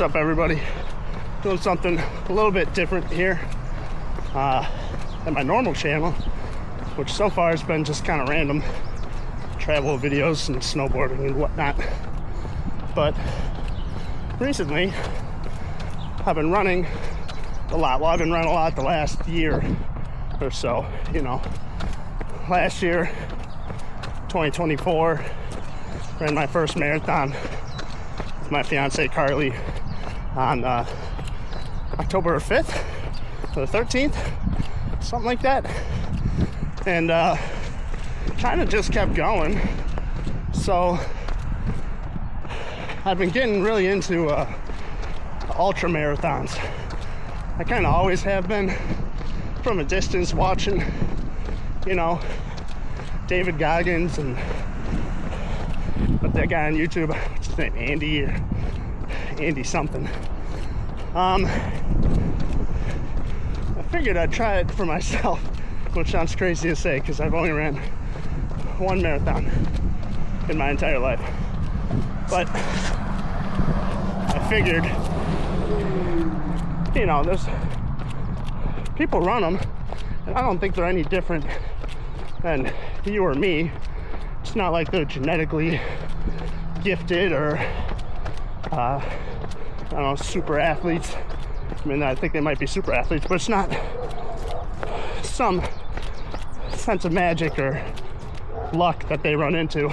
up, everybody? Doing something a little bit different here at my normal channel, which so far has been just kind of random travel videos and snowboarding and whatnot. But recently I've been running a lot. Well, I've been running a lot the last year or so. You know, last year, 2024, ran my first marathon with my fiance Carly on October 5th or the 13th, something like that, and kind of just kept going. So I've been getting really into ultra marathons. I kind of always have been, from a distance, watching, you know, David Goggins and that guy on YouTube, what's his name, Andy something. I figured I'd try it for myself, which sounds crazy to say because I've only ran one marathon in my entire life. But I figured, you know, there's people run them, and I don't think they're any different than you or me. It's not like they're genetically gifted or I don't know, super athletes. I mean, I think they might be super athletes, but it's not some sense of magic or luck that they run into.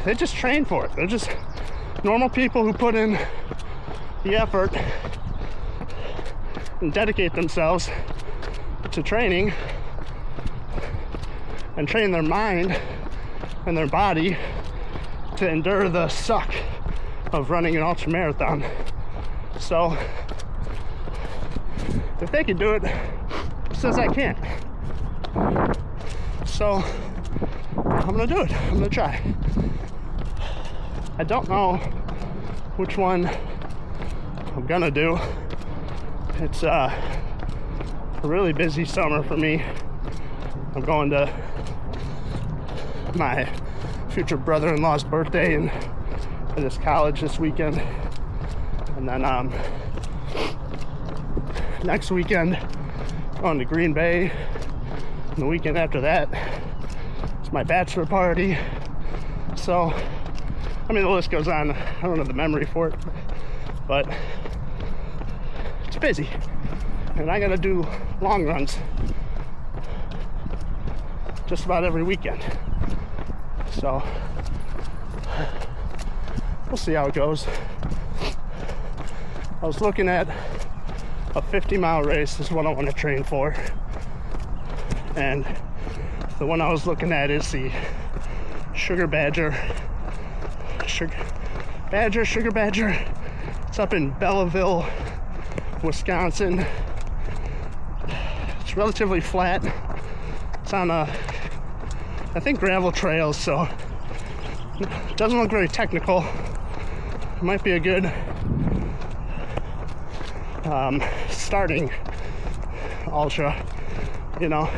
They just train for it. They're just normal people who put in the effort and dedicate themselves to training and train their mind and their body to endure the suck of running an ultra marathon. So if they can do it, who says I can't? So I'm gonna do it. I'm gonna try. I don't know which one I'm gonna do. It's a really busy summer for me. I'm going to my future brother-in-law's birthday and at his college this weekend, and then next weekend going to Green Bay, and the weekend after that it's my bachelor party. So I mean, the list goes on. I don't have the memory for it, but it's busy, and I gotta do long runs just about every weekend. So we'll see how it goes. I was looking at a 50-mile race is what I want to train for, and the one I was looking at is the Sugar Badger. It's up in Belleville, Wisconsin. It's relatively flat. It's on I think gravel trails, so it doesn't look very technical. It might be a good starting ultra, you know,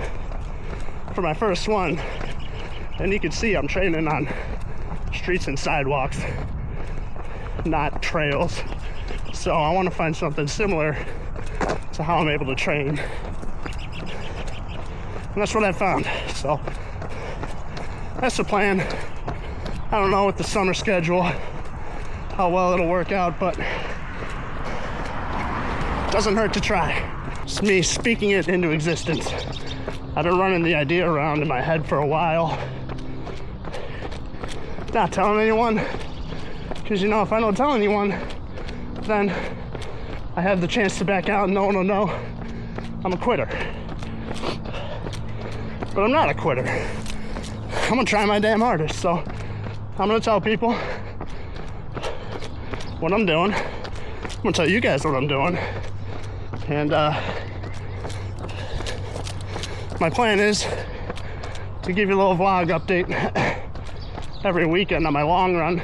for my first one. And you can see I'm training on streets and sidewalks, not trails. So I want to find something similar to how I'm able to train, and that's what I found. So that's the plan. I don't know with the summer schedule how well it'll work out, but it doesn't hurt to try. It's me speaking it into existence. I've been running the idea around in my head for a while. Not telling anyone, because you know, if I don't tell anyone, then I have the chance to back out and no one will know I'm a quitter. But I'm not a quitter. I'm gonna try my damn hardest. So I'm gonna tell people what I'm doing. I'm gonna tell you guys what I'm doing. And my plan is to give you a little vlog update every weekend on my long run.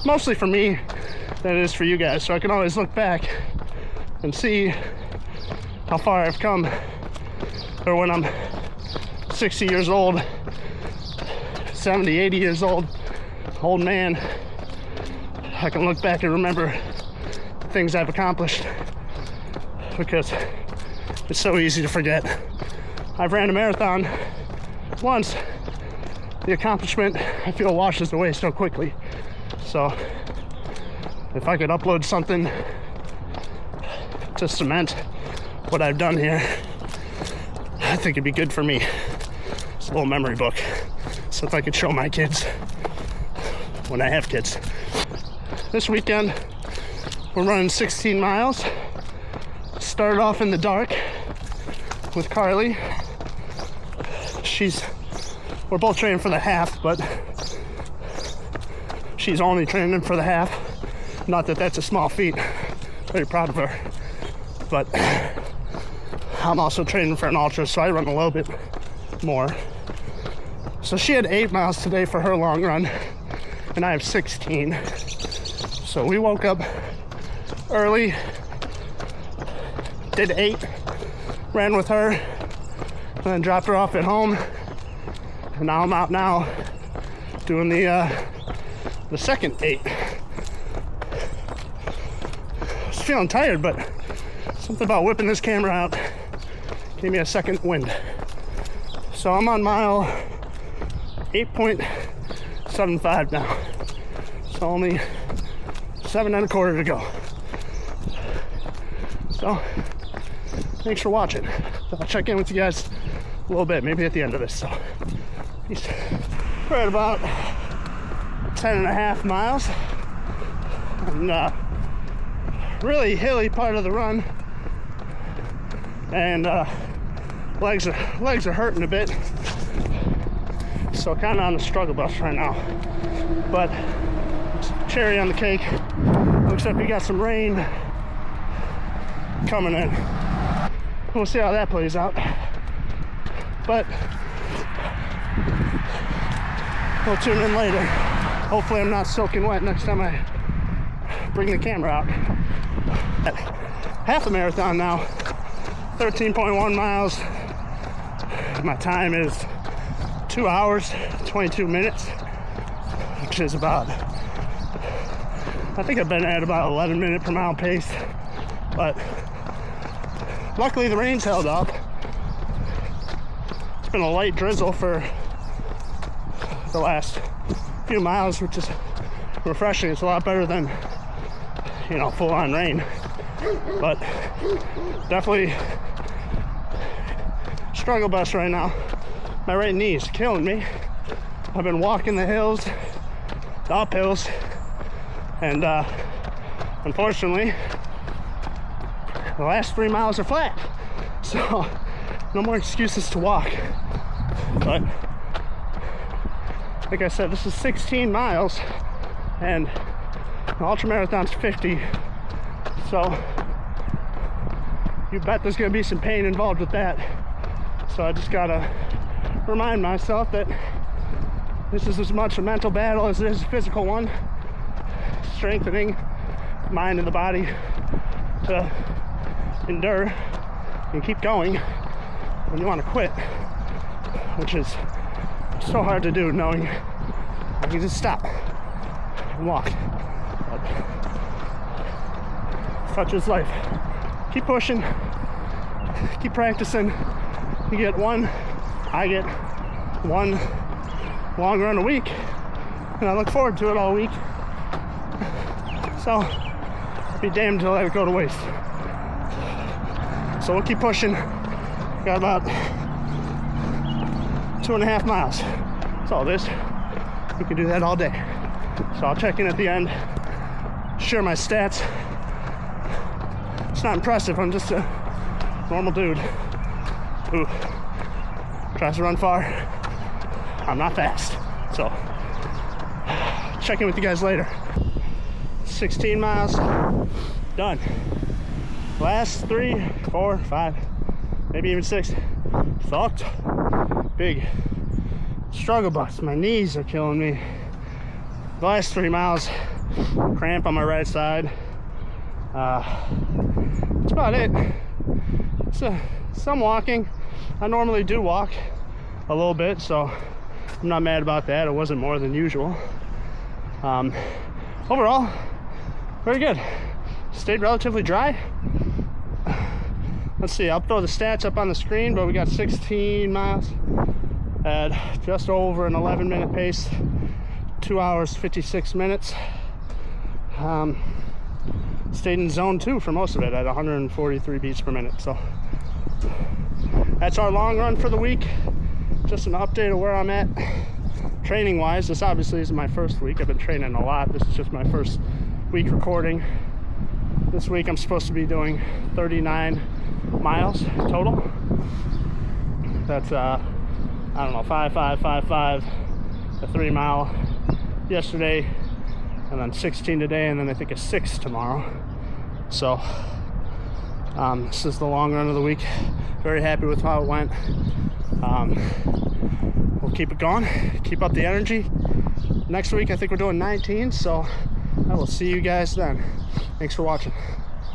Mostly for me than it is for you guys, so I can always look back and see how far I've come. Or when I'm 60 years old, 70, 80 years old, old man, I can look back and remember the things I've accomplished, because it's so easy to forget. I've ran a marathon once. The accomplishment, I feel, washes away so quickly. So if I could upload something to cement what I've done here, I think it'd be good for me. It's a little memory book, so if I could show my kids when I have kids. This weekend we're running 16 miles. Started off in the dark with Carly. We're both training for the half, but she's only training for the half. Not that that's a small feat. Very proud of her. But I'm also training for an ultra, so I run a little bit more. So she had 8 miles today for her long run, and I have 16. So we woke up early, did 8, ran with her, and then dropped her off at home. And now I'm out now doing the second 8. I was feeling tired, but something about whipping this camera out gave me a second wind. So I'm on mile 8.75 now. So only 7 1/4 to go. So thanks for watching. I'll check in with you guys a little bit, maybe at the end of this. So peace. We're at about 10.5 miles. And really hilly part of the run. And legs are hurting a bit. So kind of on the struggle bus right now. But cherry on the cake. Looks like we got some rain coming in. We'll see how that plays out. But we'll tune in later. Hopefully I'm not soaking wet next time I bring the camera out. At half a marathon now, 13.1 miles. My time is 2 hours, 22 minutes, which is about, I think I've been at about 11 minute per mile pace, but luckily the rain's held up. It's been a light drizzle for the last few miles, which is refreshing. It's a lot better than, full-on rain, but definitely struggle bus right now. My right knee is killing me. I've been walking the hills, the uphills, and unfortunately the last 3 miles are flat, so no more excuses to walk. But like I said, this is 16 miles and the ultra marathon's 50, so you bet there's gonna be some pain involved with that. So I just gotta remind myself that this is as much a mental battle as it is a physical one. Strengthening the mind and the body to endure and keep going when you want to quit, which is so hard to do, knowing I can just stop and walk. But such is life. Keep pushing, keep practicing. You get one, I get one long run a week, and I look forward to it all week. So I'd be damned to let it go to waste. So we'll keep pushing. Got about 2.5 miles. That's all it is. We can do that all day. So I'll check in at the end, share my stats. It's not impressive. I'm just a normal dude who tries to run far. I'm not fast. So check in with you guys later. 16 miles done. Last 3, 4, 5, maybe even 6 sucked. Big struggle bus. My knees are killing me. The last 3 miles, cramp on my right side. That's about it. Some walking. I normally do walk a little bit, so I'm not mad about that. It wasn't more than usual. overall, very good. Stayed relatively dry. Let's see, I'll throw the stats up on the screen, but we got 16 miles at just over an 11-minute pace, 2 hours 56 minutes. Stayed in zone 2 for most of it at 143 beats per minute. So that's our long run for the week. Just an update of where I'm at training wise. This obviously isn't my first week. I've been training a lot. This is just my first week recording. This week I'm supposed to be doing 39 miles total. That's I don't know, 5, 5, 5, 5, a 3 mile yesterday, and then 16 today, and then I think a 6 tomorrow. So this is the long run of the week. Very happy with how it went. We'll keep it going, keep up the energy. Next week I think we're doing 19, so I will see you guys then. Thanks for watching.